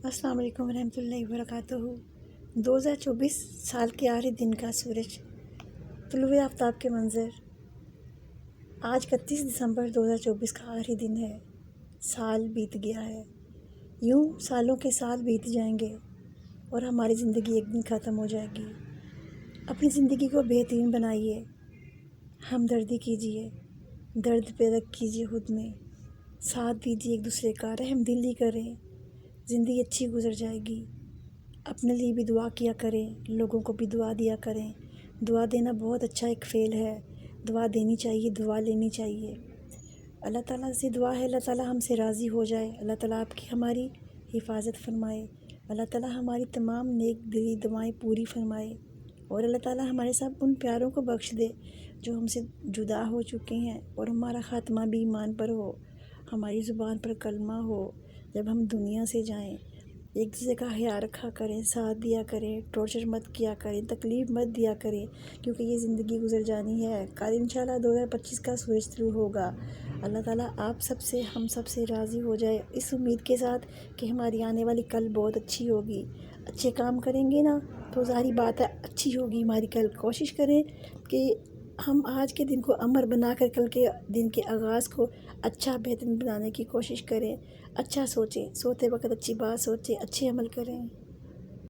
السلام علیکم ورحمۃ اللہ وبرکاتہ۔ 2024 سال کے آخری دن کا سورج، طلوع آفتاب کے منظر۔ آج 31 دسمبر 2024 کا آخری دن ہے۔ سال بیت گیا ہے۔ یوں سالوں کے سال بیت جائیں گے اور ہماری زندگی ایک دن ختم ہو جائے گی۔ اپنی زندگی کو بہترین بنائیے، ہمدردی کیجیے، درد پیدا کیجیے خود میں، ساتھ دیجیے ایک دوسرے کا، رحم دلی کریں، زندگی اچھی گزر جائے گی۔ اپنے لیے بھی دعا کیا کریں، لوگوں کو بھی دعا دیا کریں۔ دعا دینا بہت اچھا ایک فعل ہے۔ دعا دینی چاہیے، دعا لینی چاہیے۔ اللہ تعالیٰ سے دعا ہے اللہ تعالیٰ ہم سے راضی ہو جائے، اللہ تعالیٰ آپ کی ہماری حفاظت فرمائے، اللہ تعالیٰ ہماری تمام نیک دلی دعائیں پوری فرمائے، اور اللہ تعالیٰ ہمارے ساتھ ان پیاروں کو بخش دے جو ہم سے جدا ہو چکے ہیں، اور ہمارا خاتمہ بھی ایمان پر ہو، ہماری زبان پر کلمہ ہو۔ جب ہم دنیا سے جائیں، ایک دوسرے کا خیال رکھا کریں، ساتھ دیا کریں، ٹارچر مت کیا کریں، تکلیف مت دیا کریں، کیونکہ یہ زندگی گزر جانی ہے۔ کل انشاءاللہ 2025 کا سورج طلوع ہوگا۔ اللہ تعالیٰ آپ سب سے، ہم سب سے راضی ہو جائے، اس امید کے ساتھ کہ ہماری آنے والی کل بہت اچھی ہوگی۔ اچھے کام کریں گے نا تو ظاہری بات ہے اچھی ہوگی ہماری کل۔ کوشش کریں کہ ہم آج کے دن کو امر بنا کر کل کے دن کے آغاز کو اچھا بہترین بنانے کی کوشش کریں۔ اچھا سوچیں، سوتے وقت اچھی بات سوچیں، اچھے عمل کریں۔